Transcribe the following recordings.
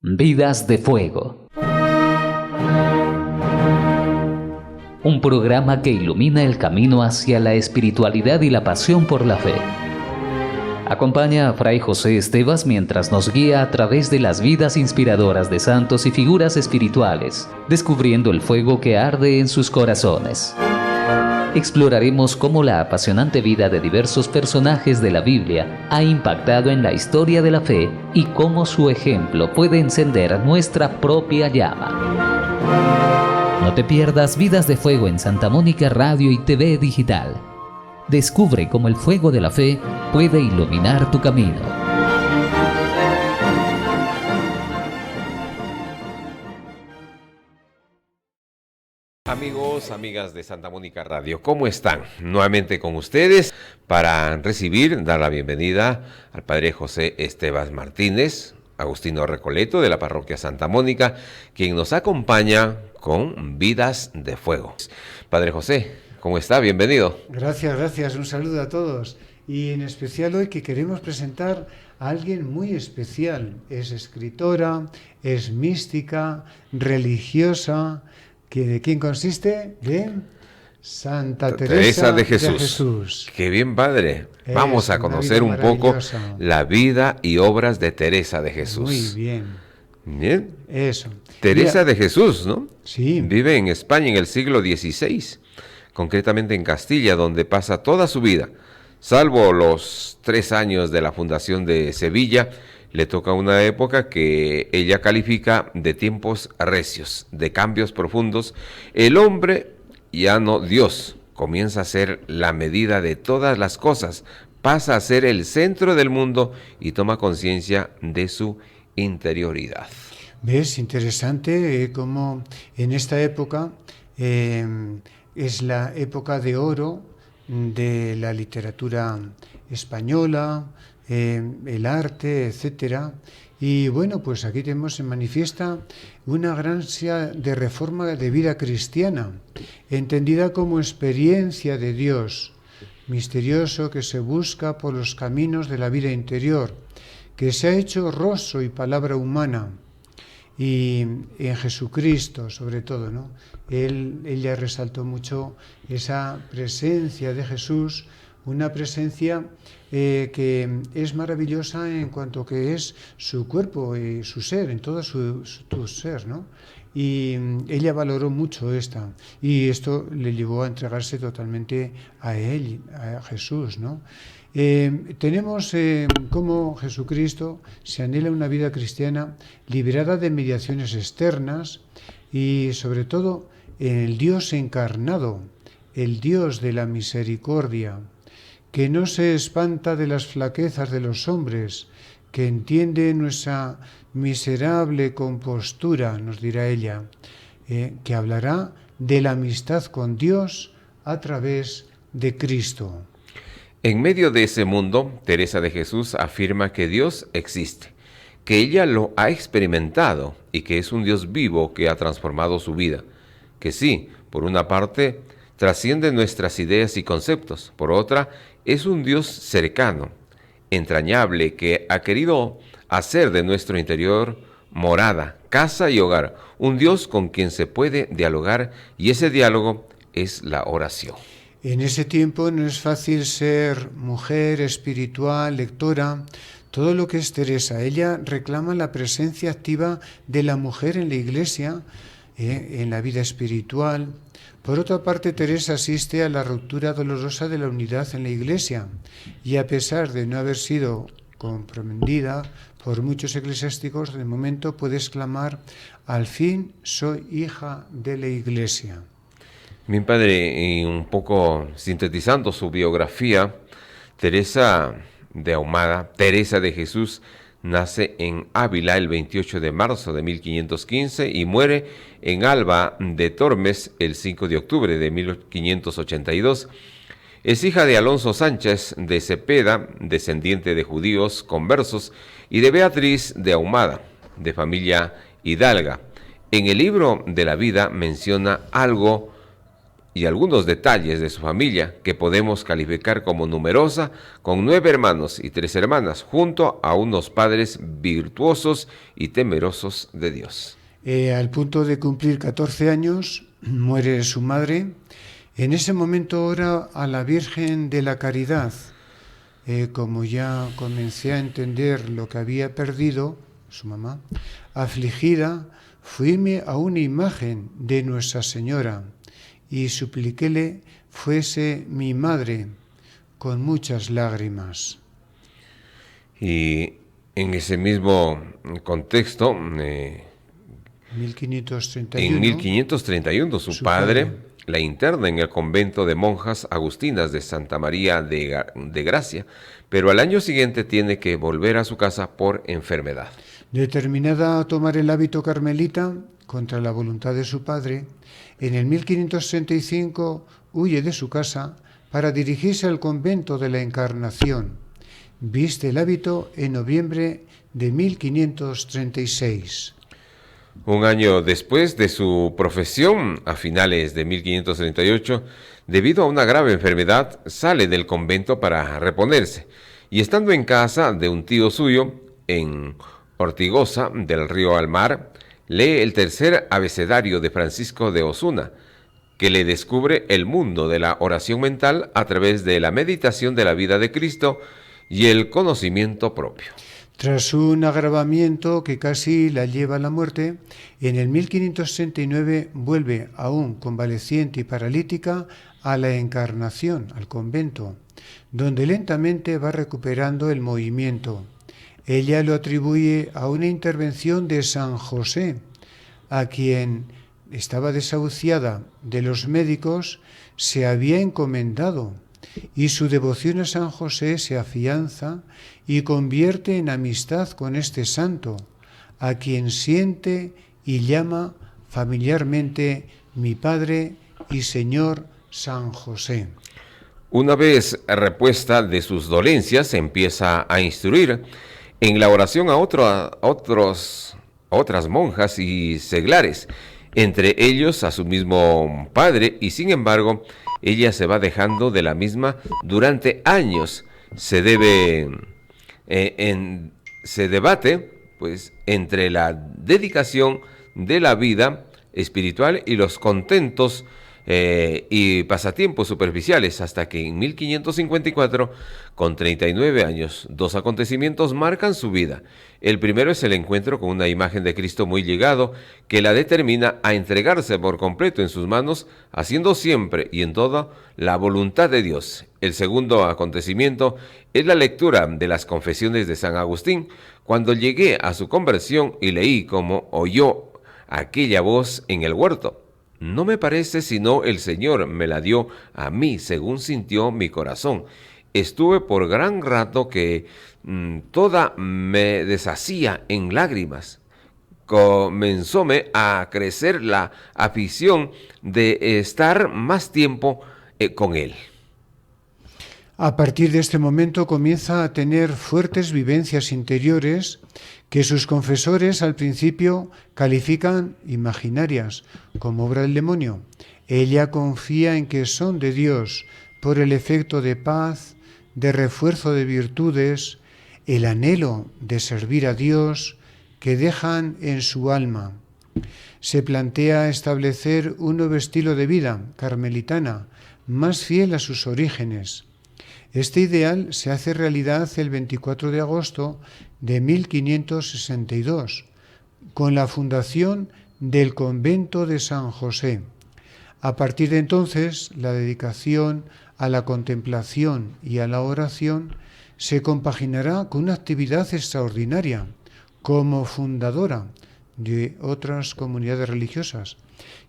Vidas de Fuego. Un programa que ilumina el camino hacia la espiritualidad y la pasión por la fe. Acompaña a Fray José Estevas mientras nos guía a través de las vidas inspiradoras de santos y figuras espirituales, descubriendo el fuego que arde en sus corazones. Exploraremos cómo la apasionante vida de diversos personajes de la Biblia ha impactado en la historia de la fe y cómo su ejemplo puede encender nuestra propia llama. No te pierdas Vidas de Fuego en Santa Mónica Radio y TV Digital. Descubre cómo el fuego de la fe puede iluminar tu camino. Amigos, amigas de Santa Mónica Radio, ¿cómo están? Nuevamente con ustedes para dar la bienvenida al Padre José Estevas Martínez, agustino Recoleto de la Parroquia Santa Mónica, quien nos acompaña con Vidas de Fuego. Padre José, ¿cómo está? Bienvenido. Gracias. Un saludo a todos. Y en especial hoy que queremos presentar a alguien muy especial. Es escritora, es mística, religiosa. ¿De quién consiste? De Santa Teresa de Jesús. Qué bien, padre. Vamos a conocer un poco la vida y obras de Teresa de Jesús. Muy bien. Bien. Eso. Teresa de Jesús, ¿no? Sí. Vive en España en el siglo XVI, concretamente en Castilla, donde pasa toda su vida. Salvo los 3 años de la fundación de Sevilla, le toca una época que ella califica de tiempos recios, de cambios profundos. El hombre, ya no Dios, comienza a ser la medida de todas las cosas, pasa a ser el centro del mundo y toma conciencia de su interioridad. ¿Ves? Interesante cómo en esta época es la época de oro de la literatura española, el arte, etcétera. Y bueno, pues aquí se manifiesta una gran ansia de reforma de vida cristiana, entendida como experiencia de Dios, misterioso que se busca por los caminos de la vida interior, que se ha hecho rostro y palabra humana, y en Jesucristo sobre todo, ¿no? Ella resaltó mucho esa presencia de Jesús, una presencia que es maravillosa en cuanto que es su cuerpo y su ser, en todo su ser, ¿no? Y ella valoró mucho esta, y esto le llevó a entregarse totalmente a él, a Jesús, ¿no? Tenemos cómo Jesucristo se anhela una vida cristiana liberada de mediaciones externas y sobre todo en el Dios encarnado, el Dios de la misericordia, que no se espanta de las flaquezas de los hombres, que entiende nuestra miserable compostura, nos dirá ella, que hablará de la amistad con Dios a través de Cristo. En medio de ese mundo, Teresa de Jesús afirma que Dios existe, que ella lo ha experimentado y que es un Dios vivo que ha transformado su vida, que sí, por una parte, trasciende nuestras ideas y conceptos, por otra, es un Dios cercano, entrañable, que ha querido hacer de nuestro interior morada, casa y hogar, un Dios con quien se puede dialogar, y ese diálogo es la oración. En ese tiempo no es fácil ser mujer espiritual, lectora, todo lo que es Teresa. Ella reclama la presencia activa de la mujer en la Iglesia, en la vida espiritual. Por otra parte, Teresa asiste a la ruptura dolorosa de la unidad en la Iglesia y a pesar de no haber sido comprendida por muchos eclesiásticos, de momento puede exclamar: al fin soy hija de la Iglesia. Mi padre, y un poco sintetizando su biografía, Teresa de Ahumada, Teresa de Jesús, nace en Ávila el 28 de marzo de 1515 y muere en Alba de Tormes el 5 de octubre de 1582. Es hija de Alonso Sánchez de Cepeda, descendiente de judíos conversos, y de Beatriz de Ahumada, de familia hidalga. En el libro de la vida menciona algo y algunos detalles de su familia, que podemos calificar como numerosa, con 9 hermanos y 3 hermanas, junto a unos padres virtuosos y temerosos de Dios. Al punto de cumplir 14 años, muere su madre. En ese momento ora a la Virgen de la Caridad. Como ya comencé a entender lo que había perdido, su mamá, afligida, fuime a una imagen de Nuestra Señora y supliquéle fuese mi madre con muchas lágrimas. Y en ese mismo contexto, 1531, en 1531 su padre la interna en el convento de monjas agustinas de Santa María de Gracia, pero al año siguiente tiene que volver a su casa por enfermedad. Determinada a tomar el hábito carmelita contra la voluntad de su padre, en el 1535 huye de su casa para dirigirse al convento de la Encarnación. Viste el hábito en noviembre de 1536. Un año después de su profesión, a finales de 1538, debido a una grave enfermedad, sale del convento para reponerse, y estando en casa de un tío suyo, en Ortigosa del río Almar, lee el tercer abecedario de Francisco de Osuna, que le descubre el mundo de la oración mental a través de la meditación de la vida de Cristo y el conocimiento propio. Tras un agravamiento que casi la lleva a la muerte, en el 1569 vuelve, aún convaleciente y paralítica, a la Encarnación, al convento, donde lentamente va recuperando el movimiento. Ella lo atribuye a una intervención de San José, a quien estaba desahuciada de los médicos, se había encomendado, y su devoción a San José se afianza y convierte en amistad con este santo, a quien siente y llama familiarmente mi Padre y Señor San José. Una vez repuesta de sus dolencias, empieza a instruir en la oración a otras monjas y seglares, entre ellos a su mismo padre, y sin embargo, ella se va dejando de la misma durante años. Se debate, pues, entre la dedicación de la vida espiritual y los contentos y pasatiempos superficiales, hasta que en 1554, con 39 años, 2 acontecimientos marcan su vida. El primero es el encuentro con una imagen de Cristo muy llegado, que la determina a entregarse por completo en sus manos, haciendo siempre y en todo la voluntad de Dios. El segundo acontecimiento es la lectura de las confesiones de San Agustín, cuando llegué a su conversión y leí cómo oyó aquella voz en el huerto. No me parece sino el Señor me la dio a mí, según sintió mi corazón. Estuve por gran rato que toda me deshacía en lágrimas. Comenzóme a crecer la afición de estar más tiempo con Él. A partir de este momento comienza a tener fuertes vivencias interiores que sus confesores al principio califican imaginarias, como obra del demonio. Ella confía en que son de Dios por el efecto de paz, de refuerzo de virtudes, el anhelo de servir a Dios que dejan en su alma. Se plantea establecer un nuevo estilo de vida carmelitana, más fiel a sus orígenes. Este ideal se hace realidad el 24 de agosto de 1562, con la fundación del convento de San José. A partir de entonces, la dedicación a la contemplación y a la oración se compaginará con una actividad extraordinaria como fundadora de otras comunidades religiosas,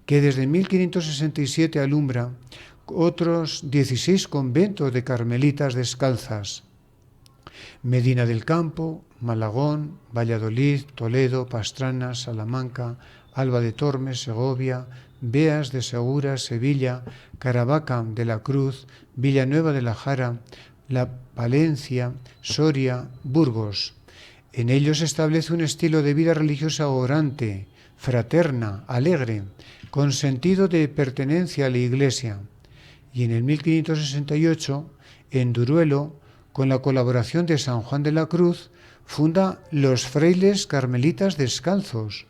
que desde 1567 alumbra otros 16 conventos de carmelitas descalzas: Medina del Campo, Malagón, Valladolid, Toledo, Pastrana, Salamanca, Alba de Tormes, Segovia, Beas de Segura, Sevilla, Caravaca de la Cruz, Villanueva de la Jara, La Palencia, Soria, Burgos. En ellos se establece un estilo de vida religiosa orante, fraterna, alegre, con sentido de pertenencia a la Iglesia. y en el 1568, en Duruelo, con la colaboración de San Juan de la Cruz, funda los Frailes Carmelitas Descalzos,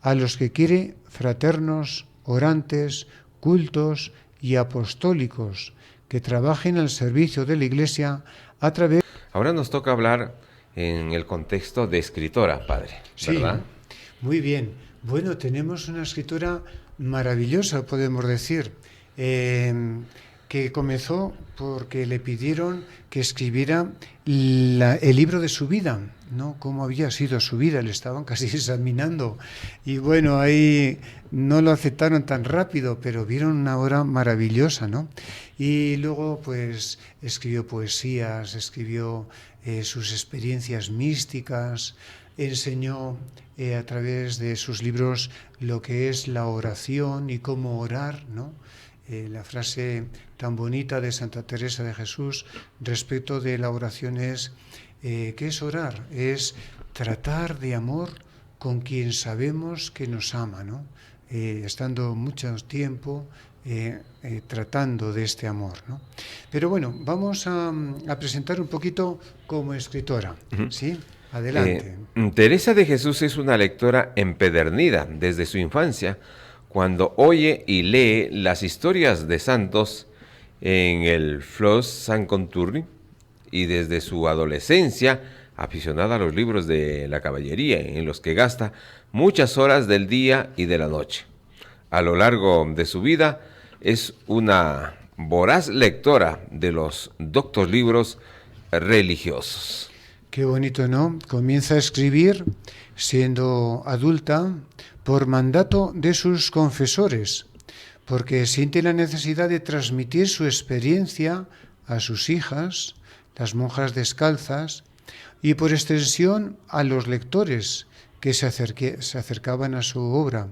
a los que quiere fraternos, orantes, cultos y apostólicos, que trabajen al servicio de la Iglesia a través... Ahora nos toca hablar en el contexto de escritora, padre, ¿verdad? Sí, muy bien. Bueno, tenemos una escritora maravillosa, podemos decir, que comenzó porque le pidieron que escribiera el libro de su vida, ¿no? Cómo había sido su vida, le estaban casi examinando. Y bueno, ahí no lo aceptaron tan rápido, pero vieron una obra maravillosa, ¿no? Y luego, pues, escribió poesías, escribió sus experiencias místicas, enseñó a través de sus libros lo que es la oración y cómo orar, ¿no? La frase tan bonita de Santa Teresa de Jesús respecto de la oración es, ¿qué es orar? Es tratar de amor con quien sabemos que nos ama, ¿no? Estando mucho tiempo tratando de este amor, ¿no? Pero bueno, vamos a presentar un poquito como escritora, ¿sí? Adelante. Teresa de Jesús es una lectora empedernida desde su infancia, cuando oye y lee las historias de santos en el Flos Saint Conturni, y desde su adolescencia aficionada a los libros de la caballería, en los que gasta muchas horas del día y de la noche. A lo largo de su vida es una voraz lectora de los doctos libros religiosos. Qué bonito, ¿no? Comienza a escribir siendo adulta por mandato de sus confesores, porque siente la necesidad de transmitir su experiencia a sus hijas, las monjas descalzas, y por extensión a los lectores que se acercaban a su obra.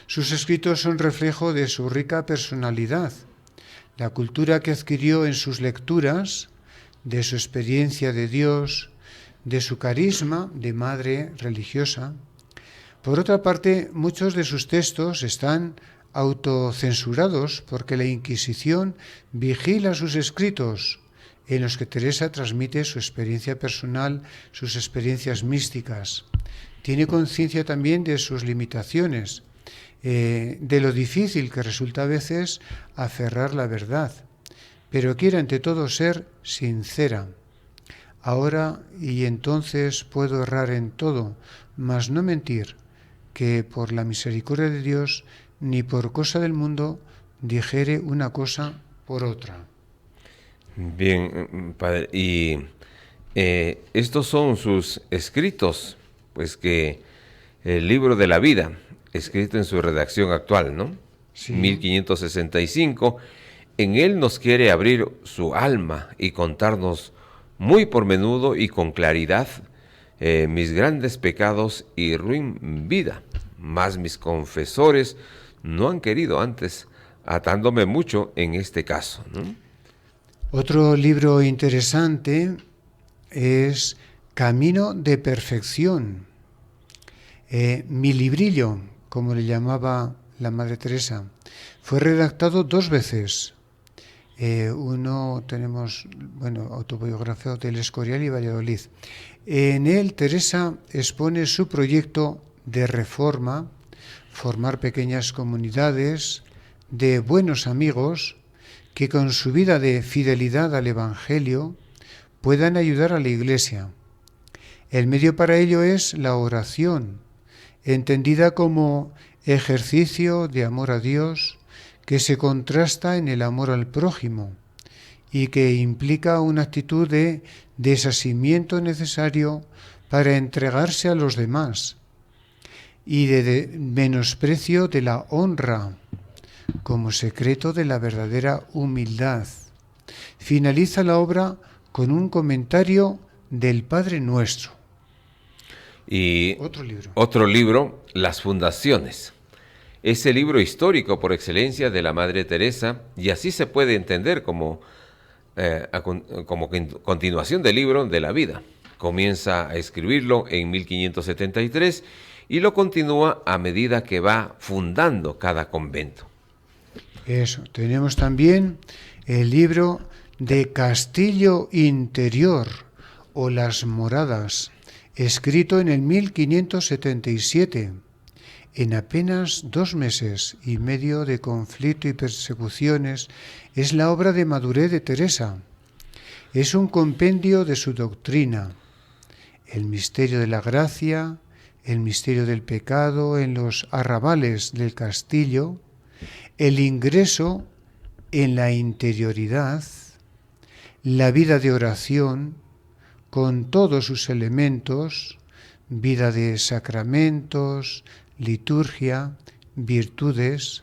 Sus escritos son reflejo de su rica personalidad, la cultura que adquirió en sus lecturas, de su experiencia de Dios, de su carisma de madre religiosa. Por otra parte, muchos de sus textos están autocensurados porque la Inquisición vigila sus escritos, en los que Teresa transmite su experiencia personal, sus experiencias místicas. Tiene conciencia también de sus limitaciones, de lo difícil que resulta a veces aferrar la verdad, pero quiere ante todo ser sincera. Ahora y entonces puedo errar en todo, mas no mentir, que por la misericordia de Dios ni por cosa del mundo dijere una cosa por otra. Bien, padre, y estos son sus escritos, pues que el libro de la vida, escrito en su redacción actual, ¿no? Sí. 1565, en él nos quiere abrir su alma y contarnos muy por menudo y con claridad mis grandes pecados y ruin vida, mas mis confesores no han querido antes, atándome mucho en este caso, ¿no? Otro libro interesante es Camino de Perfección, mi librillo, como le llamaba la Madre Teresa. Fue redactado 2 veces. Uno tenemos, autobiografía del Escorial y Valladolid. En él Teresa expone su proyecto de reforma, formar pequeñas comunidades de buenos amigos que con su vida de fidelidad al Evangelio puedan ayudar a la Iglesia. El medio para ello es la oración, entendida como ejercicio de amor a Dios, que se contrasta en el amor al prójimo y que implica una actitud de desasimiento necesario para entregarse a los demás y de menosprecio de la honra como secreto de la verdadera humildad. Finaliza la obra con un comentario del Padre Nuestro. Y otro libro, Las Fundaciones. Es el libro histórico por excelencia de la Madre Teresa, y así se puede entender como continuación del libro de la vida. Comienza a escribirlo en 1573 y lo continúa a medida que va fundando cada convento. Eso. Tenemos también el libro de Castillo Interior o Las Moradas, escrito en el 1577, en apenas 2 meses y medio de conflicto y persecuciones, es la obra de madurez de Teresa. Es un compendio de su doctrina, el misterio de la gracia, el misterio del pecado en los arrabales del castillo, el ingreso en la interioridad, la vida de oración con todos sus elementos, vida de sacramentos, liturgia, virtudes,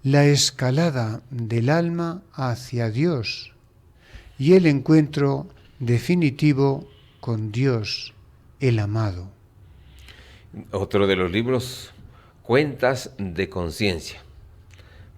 la escalada del alma hacia Dios y el encuentro definitivo con Dios, el amado. Otro de los libros, Cuentas de Conciencia,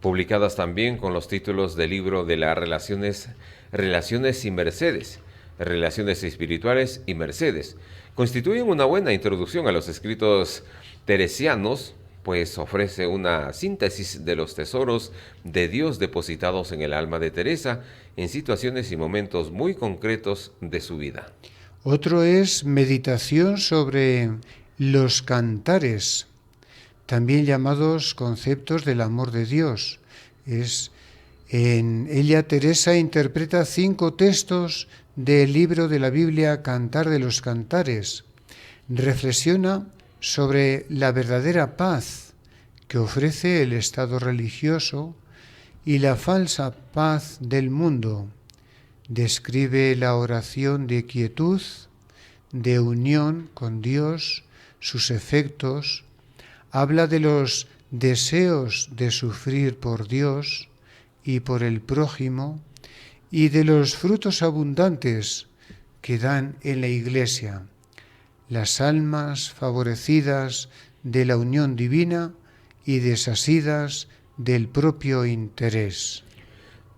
publicadas también con los títulos del libro de las Relaciones y Mercedes, Relaciones Espirituales y Mercedes, constituyen una buena introducción a los escritos teresianos, pues ofrece una síntesis de los tesoros de Dios depositados en el alma de Teresa en situaciones y momentos muy concretos de su vida. Otro es Meditación sobre los cantares, también llamados conceptos del amor de Dios. En ella Teresa interpreta 5 textos del libro de la Biblia Cantar de los Cantares. Reflexiona sobre la verdadera paz que ofrece el estado religioso y la falsa paz del mundo. Describe la oración de quietud, de unión con Dios, sus efectos, habla de los deseos de sufrir por Dios y por el prójimo y de los frutos abundantes que dan en la Iglesia, las almas favorecidas de la unión divina y desasidas del propio interés.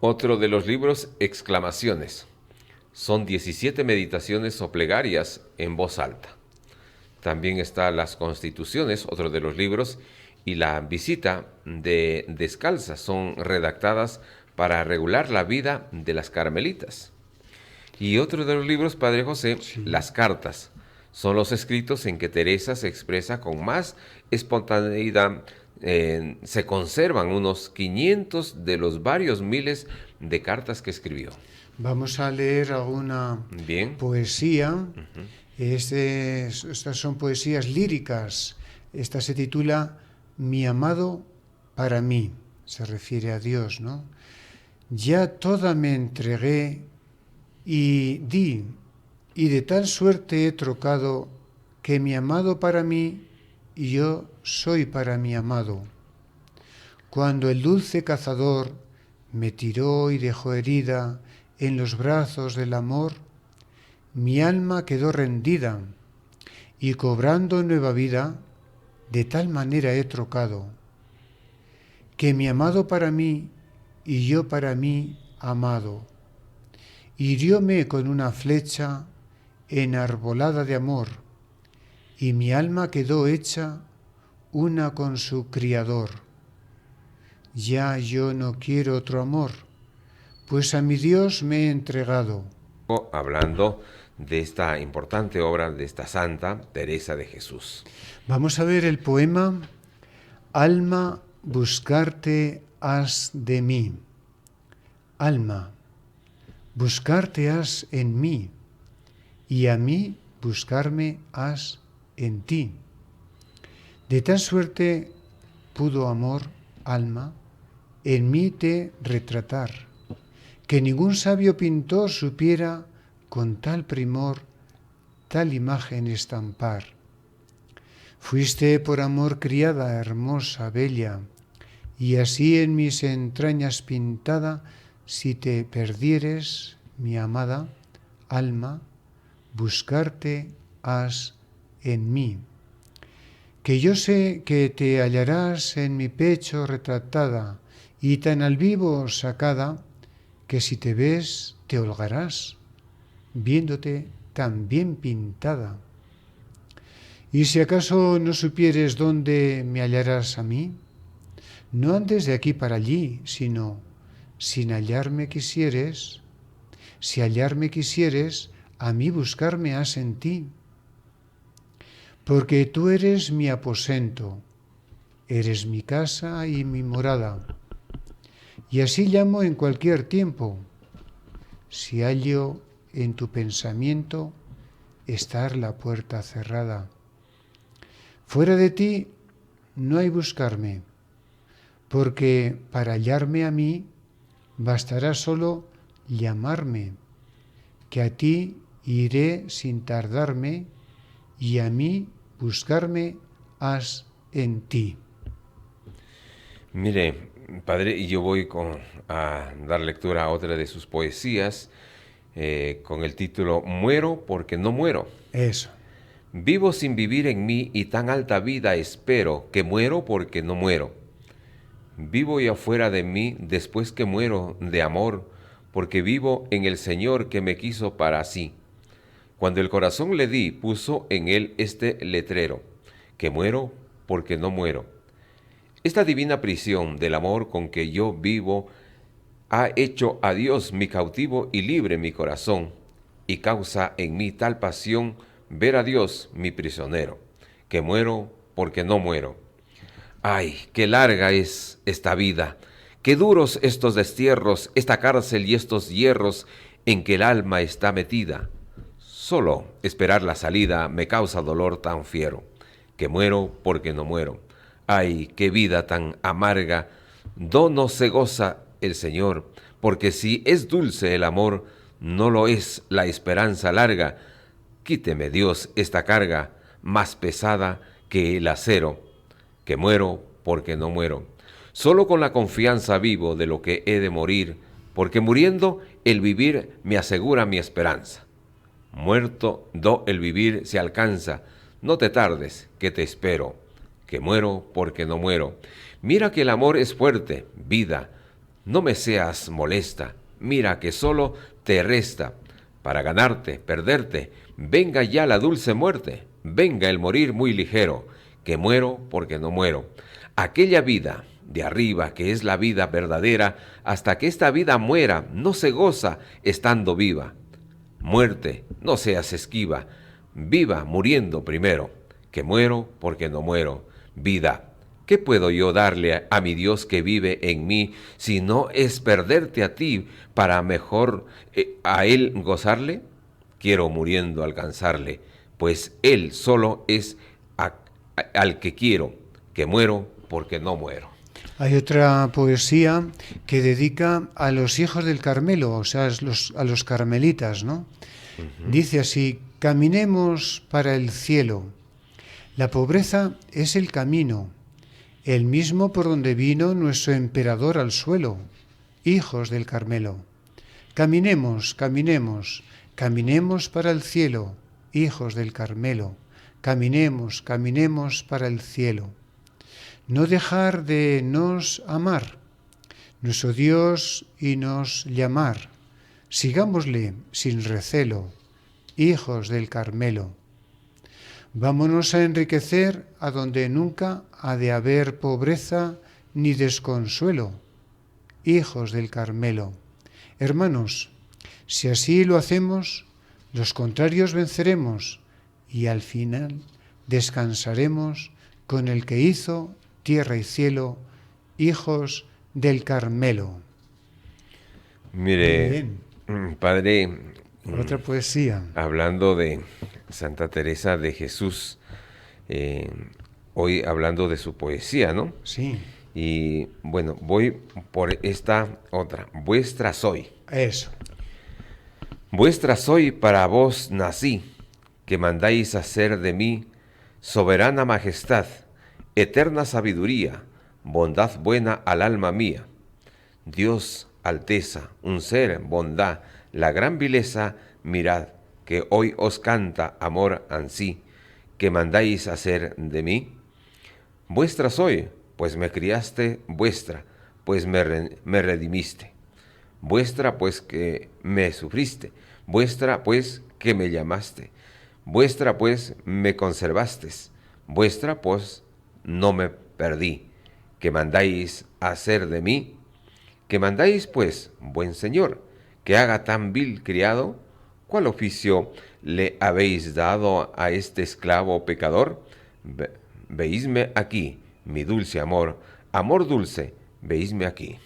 Otro de los libros, Exclamaciones. Son 17 meditaciones o plegarias en voz alta. También está Las Constituciones, otro de los libros, y La Visita de Descalza. Son redactadas para regular la vida de las carmelitas. Y otro de los libros, Padre José, sí, Las Cartas. Son los escritos en que Teresa se expresa con más espontaneidad. Se conservan unos 500 de los varios miles de cartas que escribió. Vamos a leer alguna poesía. Estas son poesías líricas. Esta se titula Mi amado para mí. Se refiere a Dios, ¿no? Ya toda me entregué y di, y de tal suerte he trocado que mi amado para mí y yo soy para mi amado. Cuando el dulce cazador me tiró y dejó herida en los brazos del amor, mi alma quedó rendida y cobrando nueva vida, de tal manera he trocado, que mi amado para mí y yo para mí amado, hirióme con una flecha enarbolada de amor, y mi alma quedó hecha una con su Criador. Ya yo no quiero otro amor, pues a mi Dios me he entregado. Hablando de esta importante obra de esta santa Teresa de Jesús. Vamos a ver el poema Alma, buscarte has de mí. Alma, buscarte has en mí, y a mí buscarme has en ti. De tal suerte pudo amor, alma, en mí te retratar, que ningún sabio pintor supiera con tal primor tal imagen estampar. Fuiste por amor criada, hermosa, bella, y así en mis entrañas pintada, si te perdieres, mi amada, alma, buscarte has en mí. Que yo sé que te hallarás en mi pecho retratada y tan al vivo sacada, que si te ves te holgarás, viéndote tan bien pintada. Y si acaso no supieres dónde me hallarás a mí, no andes de aquí para allí, sino si hallarme quisieres, a mí buscarme has en ti. Porque tú eres mi aposento, eres mi casa y mi morada. Y así llamo en cualquier tiempo, si hallo en tu pensamiento estar la puerta cerrada. Fuera de ti no hay buscarme, porque para hallarme a mí bastará solo llamarme, que a ti iré sin tardarme y a mí buscarme has en ti. Mire, padre, y yo voy a dar lectura a otra de sus poesías con el título Muero porque no muero. Eso. Vivo sin vivir en mí y tan alta vida espero que muero porque no muero. Vivo y afuera de mí después que muero de amor, porque vivo en el Señor que me quiso para sí. Cuando el corazón le di, puso en él este letrero, que muero porque no muero. Esta divina prisión del amor con que yo vivo ha hecho a Dios mi cautivo y libre mi corazón, y causa en mí tal pasión ver a Dios mi prisionero, que muero porque no muero. Ay, qué larga es esta vida, qué duros estos destierros, esta cárcel y estos hierros en que el alma está metida. Solo esperar la salida me causa dolor tan fiero, que muero porque no muero. Ay, qué vida tan amarga, no se goza el Señor, porque si es dulce el amor, no lo es la esperanza larga. Quíteme, Dios, esta carga más pesada que el acero, que muero porque no muero. Solo con la confianza vivo de lo que he de morir, porque muriendo el vivir me asegura mi esperanza. Muerto do el vivir se alcanza, no te tardes, que te espero, que muero porque no muero. Mira que el amor es fuerte, vida, no me seas molesta, mira que solo te resta. Para ganarte, perderte, venga ya la dulce muerte, venga el morir muy ligero, que muero porque no muero. Aquella vida de arriba que es la vida verdadera, hasta que esta vida muera, no se goza estando viva. Muerte, no seas esquiva, viva muriendo primero, que muero porque no muero. Vida, ¿qué puedo yo darle a mi Dios que vive en mí, si no es perderte a ti para mejor a Él gozarle? Quiero muriendo alcanzarle, pues Él solo es al que quiero, que muero porque no muero. Hay otra poesía que dedica a los hijos del Carmelo, o sea, a los carmelitas, ¿no? Uh-huh. Dice así: caminemos para el cielo. La pobreza es el camino, el mismo por donde vino nuestro emperador al suelo. Hijos del Carmelo. Caminemos, caminemos, caminemos para el cielo. Hijos del Carmelo. Caminemos, caminemos para el cielo. No dejar de nos amar, nuestro Dios, y nos llamar. Sigámosle sin recelo, hijos del Carmelo. Vámonos a enriquecer a donde nunca ha de haber pobreza ni desconsuelo, hijos del Carmelo. Hermanos, si así lo hacemos, los contrarios venceremos y al final descansaremos con el que hizo tierra y cielo, hijos del Carmelo. Mire, padre, otra poesía. Hablando de Santa Teresa de Jesús, hoy hablando de su poesía, ¿no? Sí. Y bueno, voy por esta otra. Vuestra soy. Eso. Vuestra soy, para vos nací, que mandáis hacer de mí soberana majestad, eterna sabiduría, bondad buena al alma mía. Dios, alteza, un ser, bondad, la gran vileza, mirad, que hoy os canta amor ansí, que mandáis hacer de mí. Vuestra soy, pues me criaste, vuestra, pues me redimiste. Vuestra, pues que me sufriste, vuestra, pues que me llamaste. Vuestra, pues me conservastes, vuestra, pues no me perdí, que mandáis hacer de mí ¿Qué mandáis, pues, buen señor, que haga tan vil criado? ¿Cuál oficio le habéis dado a este esclavo pecador? Veísme aquí, mi dulce amor, amor dulce, veísme aquí.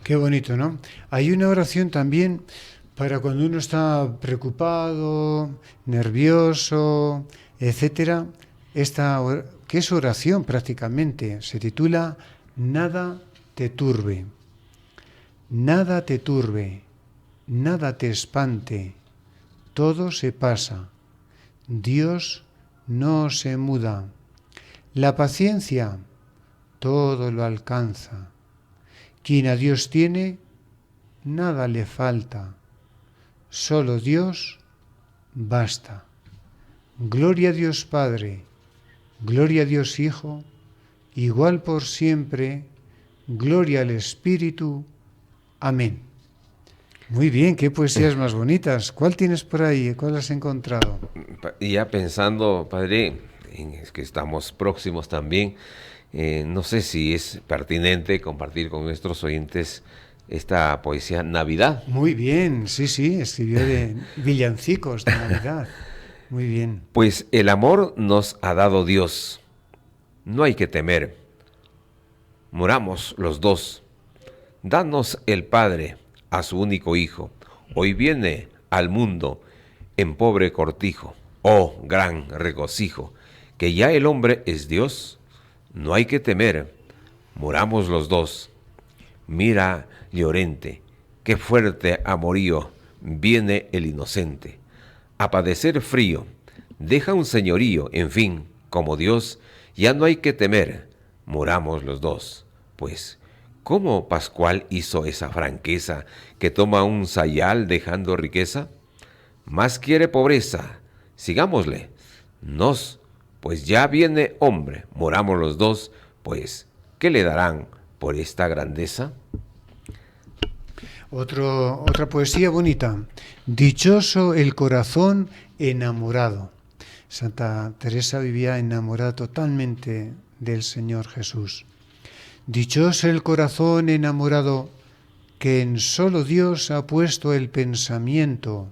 Qué bonito, ¿no? Hay una oración también para cuando uno está preocupado, nervioso, etcétera. Que es oración prácticamente, se titula Nada te turbe. Nada te turbe, nada te espante, todo se pasa. Dios no se muda. La paciencia todo lo alcanza. Quien a Dios tiene, nada le falta. Solo Dios basta. Gloria a Dios Padre, gloria a Dios Hijo, igual por siempre, gloria al Espíritu. Amén. Muy bien, qué poesías más bonitas. ¿Cuál tienes por ahí? ¿Cuál has encontrado? Y ya pensando, padre, es que estamos próximos también, no sé si es pertinente compartir con nuestros oyentes esta poesía Navidad. Muy bien, sí, escribió de villancicos de Navidad. Muy bien. Pues el amor nos ha dado Dios, no hay que temer. Muramos los dos. Danos el Padre a su único Hijo. Hoy viene al mundo en pobre cortijo. Oh, gran regocijo, que ya el hombre es Dios. No hay que temer. Muramos los dos. Mira, Llorente, qué fuerte amorío viene el inocente. A padecer frío, deja un señorío, en fin, como Dios, ya no hay que temer. Muramos los dos. Pues, ¿cómo Pascual hizo esa franqueza que toma un sayal dejando riqueza? Más quiere pobreza, sigámosle. Nos, pues ya viene hombre, moramos los dos, pues, ¿qué le darán por esta grandeza? Otra poesía bonita. Dichoso el corazón enamorado. Santa Teresa vivía enamorada totalmente del Señor Jesús. Dichoso el corazón enamorado que en solo Dios ha puesto el pensamiento.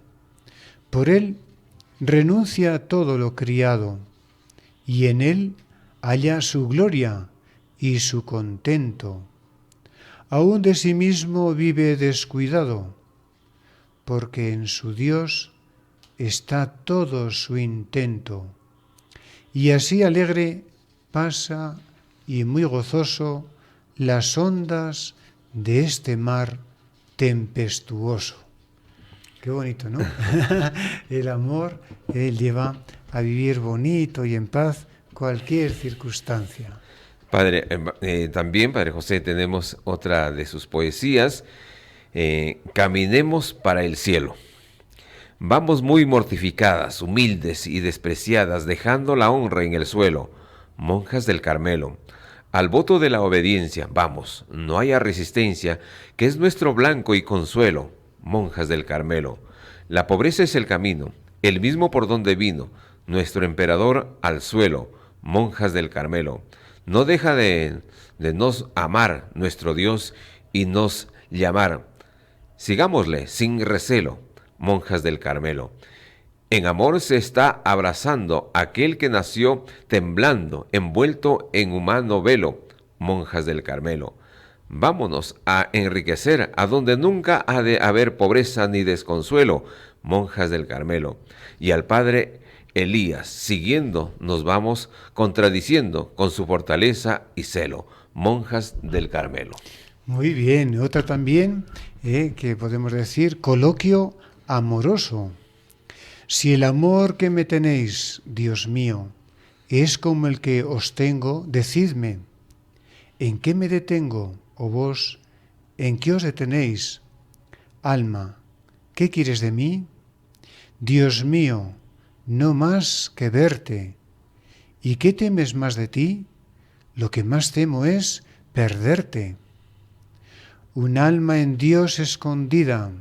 Por él renuncia a todo lo criado y en él halla su gloria y su contento. Aún de sí mismo vive descuidado, porque en su Dios está todo su intento. Y así alegre pasa y muy gozoso las ondas de este mar tempestuoso. Qué bonito, ¿no? El amor, él lleva a vivir bonito y en paz cualquier circunstancia. Padre, también, Padre José, tenemos otra de sus poesías, Caminemos para el cielo. Vamos muy mortificadas, humildes y despreciadas, dejando la honra en el suelo, monjas del Carmelo. Al voto de la obediencia, vamos, no haya resistencia, que es nuestro blanco y consuelo, monjas del Carmelo. La pobreza es el camino, el mismo por donde vino, nuestro emperador al suelo, monjas del Carmelo. No deja de nos amar nuestro Dios y nos llamar. Sigámosle sin recelo, monjas del Carmelo. En amor se está abrazando aquel que nació temblando, envuelto en humano velo, monjas del Carmelo. Vámonos a enriquecer a donde nunca ha de haber pobreza ni desconsuelo, monjas del Carmelo. Y al Padre Elías, siguiendo, nos vamos contradiciendo con su fortaleza y celo, monjas del Carmelo. Muy bien, otra también, que podemos decir, coloquio amoroso. Si el amor que me tenéis, Dios mío, es como el que os tengo, decidme, ¿en qué me detengo? O vos, ¿en qué os detenéis? Alma, ¿qué quieres de mí? Dios mío, no más que verte. ¿Y qué temes más de ti? Lo que más temo es perderte. Un alma en Dios escondida,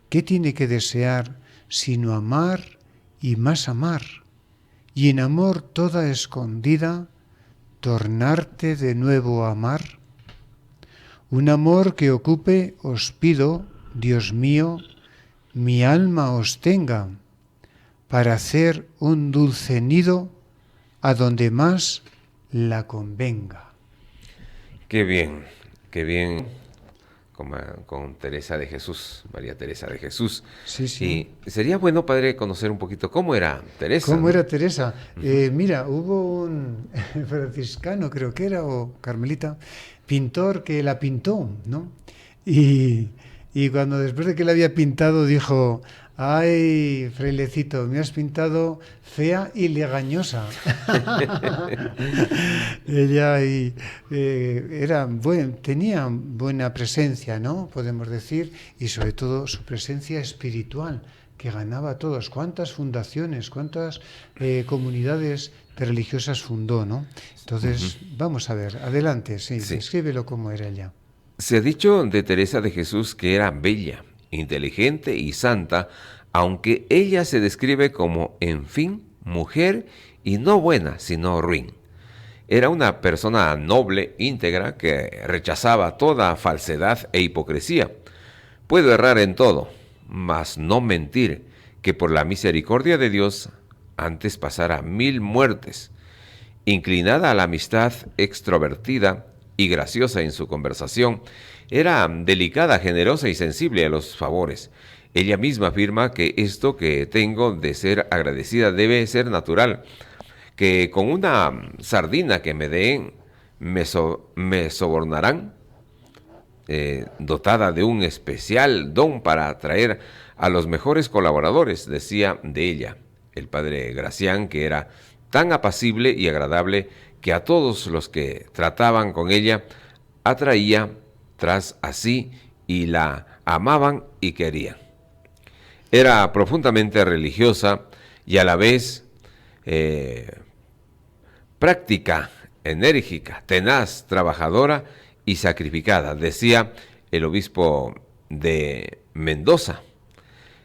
¿qué tiene que desear sino amar y más amar? Y en amor toda escondida, tornarte de nuevo a amar. Un amor que ocupe, os pido, Dios mío, mi alma os tenga, para hacer un dulce nido a donde más la convenga. Qué bien con Teresa de Jesús, María Teresa de Jesús. Sí, sí. Y sería bueno, padre, conocer un poquito cómo era Teresa. ¿Cómo ¿no? era Teresa? Mira, hubo un franciscano, creo que era, o carmelita, pintor que la pintó, ¿no? Y cuando después de que la había pintado dijo: ay, frailecito, me has pintado fea y legañosa. Ella tenía buena presencia, ¿no? Podemos decir, y sobre todo su presencia espiritual, que ganaba a todos. ¿Cuántas fundaciones, cuántas comunidades religiosas fundó, ¿no? Entonces, vamos a ver, adelante, sí, descríbelo cómo era ella. Se ha dicho de Teresa de Jesús que era bella, inteligente y santa, aunque ella se describe como, en fin, mujer y no buena, sino ruin. Era una persona noble, íntegra, que rechazaba toda falsedad e hipocresía. Puedo errar en todo, mas no mentir, que por la misericordia de Dios antes pasara 1000 muertes. Inclinada a la amistad, extrovertida y graciosa en su conversación, era delicada, generosa y sensible a los favores. Ella misma afirma que esto que tengo de ser agradecida debe ser natural, que con una sardina que me den me sobornarán, dotada de un especial don para atraer a los mejores colaboradores, decía de ella el padre Gracián, que era tan apacible y agradable que a todos los que trataban con ella atraía tras así y la amaban y querían. Era profundamente religiosa y a la vez práctica, enérgica, tenaz, trabajadora y sacrificada, decía el obispo de Mendoza,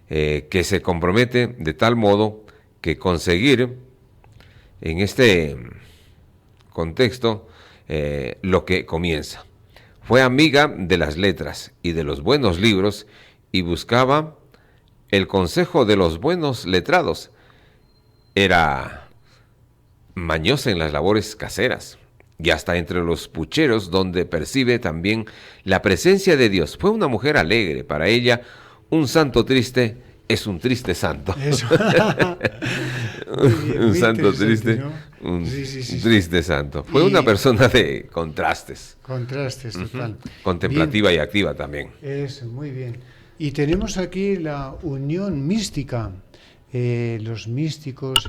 que se compromete de tal modo que conseguir en este contexto lo que comienza. Fue amiga de las letras y de los buenos libros y buscaba el consejo de los buenos letrados. Era mañosa en las labores caseras y hasta entre los pucheros, donde percibe también la presencia de Dios. Fue una mujer alegre. Para ella, un santo triste es un triste santo. Eso. Un santo triste, ¿no? Un triste santo. Fue una persona de contrastes. Contrastes, total. Contemplativa bien. Y activa también. Eso, muy bien. Y tenemos aquí la unión mística. Los místicos,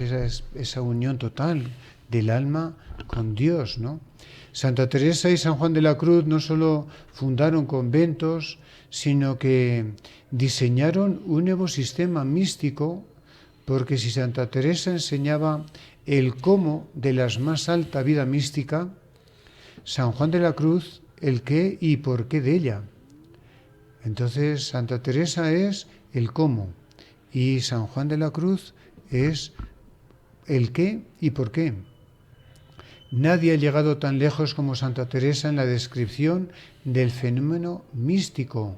esa unión total del alma con Dios, ¿no? Santa Teresa y San Juan de la Cruz no solo fundaron conventos, sino que diseñaron un nuevo sistema místico, porque si Santa Teresa enseñaba el cómo de la más alta vida mística, San Juan de la Cruz el qué y por qué de ella. Entonces Santa Teresa es el cómo y San Juan de la Cruz es el qué y por qué. Nadie ha llegado tan lejos como Santa Teresa en la descripción del fenómeno místico,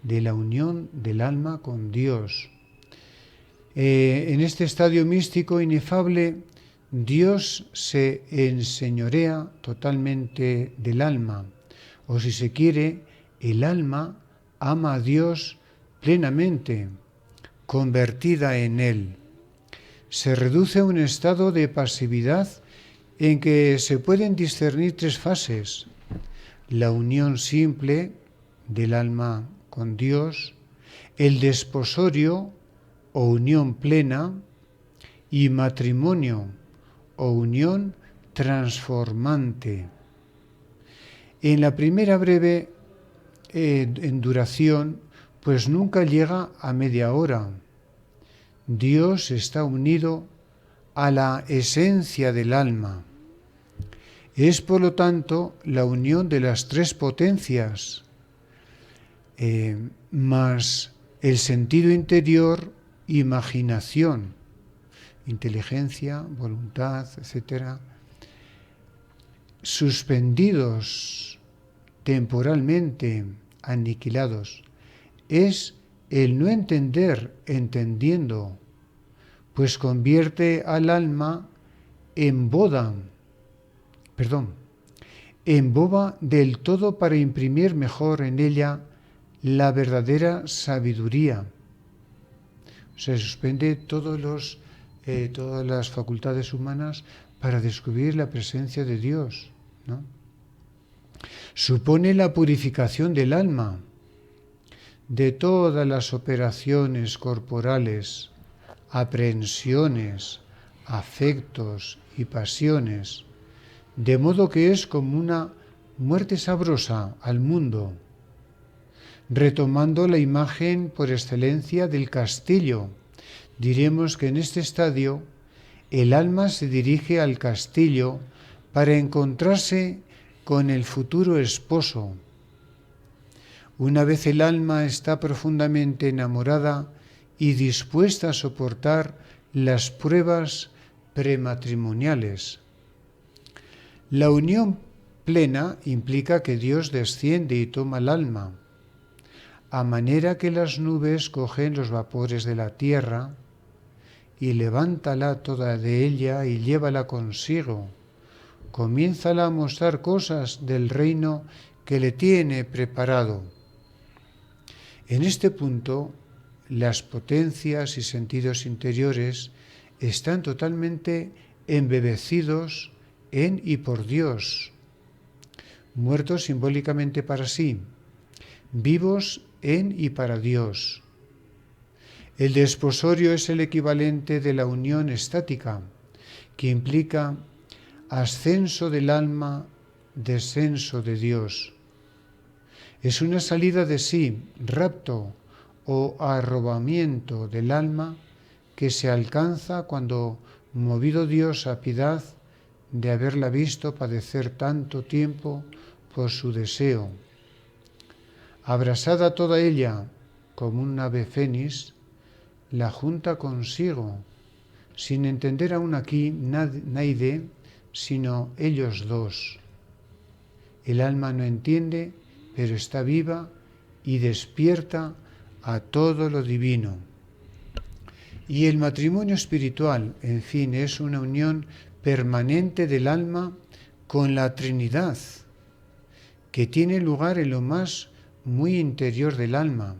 de la unión del alma con Dios. En este estadio místico inefable, Dios se enseñorea totalmente del alma, o si se quiere, el alma ama a Dios plenamente, convertida en Él. Se reduce a un estado de pasividad en que se pueden discernir 3 fases: la unión simple del alma con Dios, el desposorio o unión plena y matrimonio o unión transformante. En la primera breve en duración, pues nunca llega a media hora. Dios está unido a la esencia del alma. Es, por lo tanto, la unión de las 3 potencias, más el sentido interior, imaginación, inteligencia, voluntad, etc., suspendidos temporalmente aniquilados, es el no entender entendiendo, pues convierte al alma en boba del todo para imprimir mejor en ella la verdadera sabiduría. Se suspende todas las facultades humanas para descubrir la presencia de Dios, ¿no? Supone la purificación del alma de todas las operaciones corporales, aprehensiones, afectos y pasiones, de modo que es como una muerte sabrosa al mundo, retomando la imagen por excelencia del castillo. Diremos que en este estadio el alma se dirige al castillo para encontrarse con el futuro esposo. Una vez el alma está profundamente enamorada y dispuesta a soportar las pruebas prematrimoniales. La unión plena implica que Dios desciende y toma el alma, a manera que las nubes cogen los vapores de la tierra y levántala toda de ella y llévala consigo. Comiénzala a mostrar cosas del reino que le tiene preparado. En este punto, las potencias y sentidos interiores están totalmente embebecidos en y por Dios, muertos simbólicamente para sí, vivos en y para Dios. El desposorio es el equivalente de la unión estática, que implica ascenso del alma, descenso de Dios. Es una salida de sí, rapto o arrobamiento del alma que se alcanza cuando, movido Dios a piedad de haberla visto padecer tanto tiempo por su deseo, abrasada toda ella como un ave fénix, la junta consigo, sin entender aún aquí nadie, sino ellos dos. El alma no entiende, pero está viva y despierta a todo lo divino. Y el matrimonio espiritual, en fin, es una unión permanente del alma con la Trinidad, que tiene lugar en lo más muy interior del alma,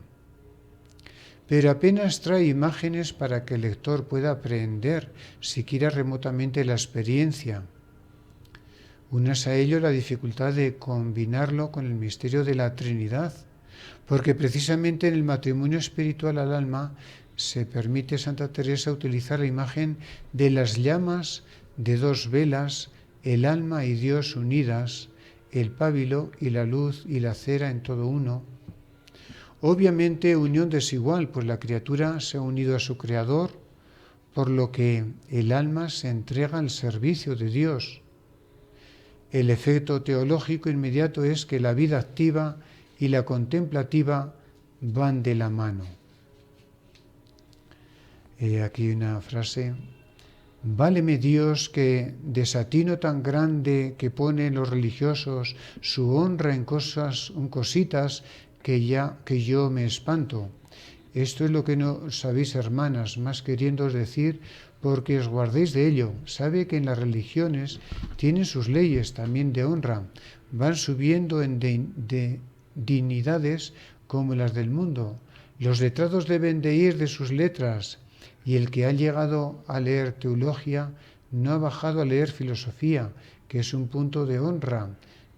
pero apenas trae imágenes para que el lector pueda aprehender siquiera remotamente la experiencia. Únase a ello la dificultad de combinarlo con el misterio de la Trinidad, porque precisamente en el matrimonio espiritual al alma se permite Santa Teresa utilizar la imagen de las llamas de dos velas, el alma y Dios unidas, el pábilo y la luz y la cera en todo uno. Obviamente unión desigual, pues la criatura se ha unido a su Creador, por lo que el alma se entrega al servicio de Dios. El efecto teológico inmediato es que la vida activa y la contemplativa van de la mano. Aquí una frase: váleme Dios que desatino tan grande que ponen los religiosos su honra en cositas que yo me espanto. Esto es lo que no sabéis, hermanas, más queriéndoos decir, porque os guardéis de ello. Sabe que en las religiones tienen sus leyes también de honra, van subiendo en dignidades como las del mundo. Los letrados deben de ir de sus letras, y el que ha llegado a leer teología no ha bajado a leer filosofía, que es un punto de honra,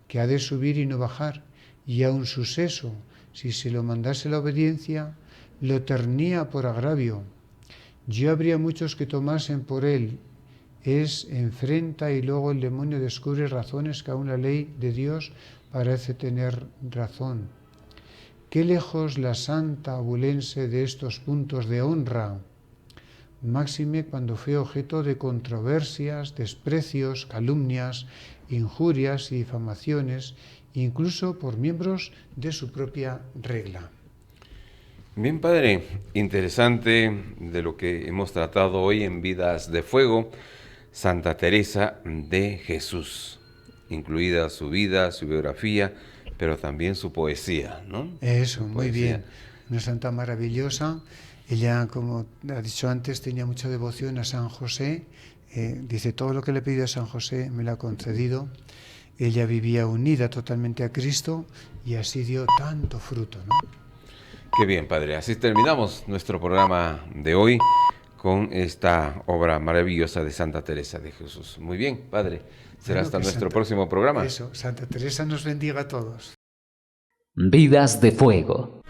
que ha de subir y no bajar, y aun su seso, si se lo mandase la obediencia, lo ternía por agravio. Yo habría muchos que tomasen por él, enfrenta y luego el demonio descubre razones que aún la ley de Dios parece tener razón. Qué lejos la santa abulense de estos puntos de honra, máxime cuando fue objeto de controversias, desprecios, calumnias, injurias y difamaciones, incluso por miembros de su propia regla. Bien, padre, interesante de lo que hemos tratado hoy en Vidas de Fuego, Santa Teresa de Jesús, incluida su vida, su biografía, pero también su poesía, ¿no? Eso, Su muy poesía. bien. Una santa maravillosa. Ella, como ha dicho antes, tenía mucha devoción a San José. Dice, todo lo que le he pedido a San José me lo ha concedido. Ella vivía unida totalmente a Cristo y así dio tanto fruto, ¿no? Qué bien, Padre. Así terminamos nuestro programa de hoy con esta obra maravillosa de Santa Teresa de Jesús. Muy bien, Padre. Será Bueno, hasta que nuestro Santa- próximo programa. Eso, Santa Teresa nos bendiga a todos. Vidas de Fuego.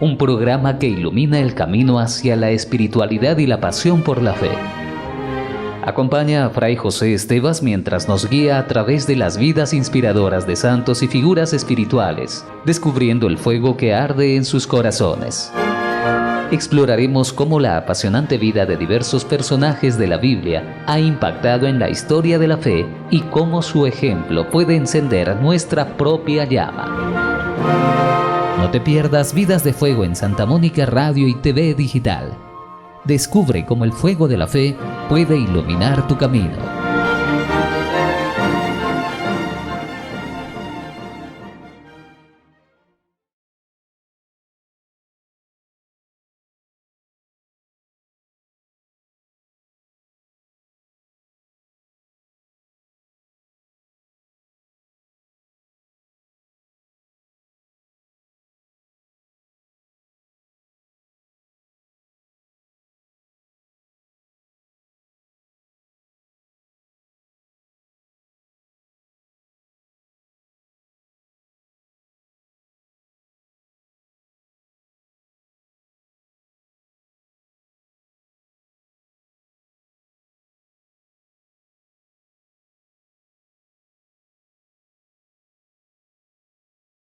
Un programa que ilumina el camino hacia la espiritualidad y la pasión por la fe. Acompaña a Fray José Estevas mientras nos guía a través de las vidas inspiradoras de santos y figuras espirituales, descubriendo el fuego que arde en sus corazones. Exploraremos cómo la apasionante vida de diversos personajes de la Biblia ha impactado en la historia de la fe y cómo su ejemplo puede encender nuestra propia llama. No te pierdas Vidas de Fuego en Santa Mónica Radio y TV Digital. Descubre cómo el fuego de la fe puede iluminar tu camino.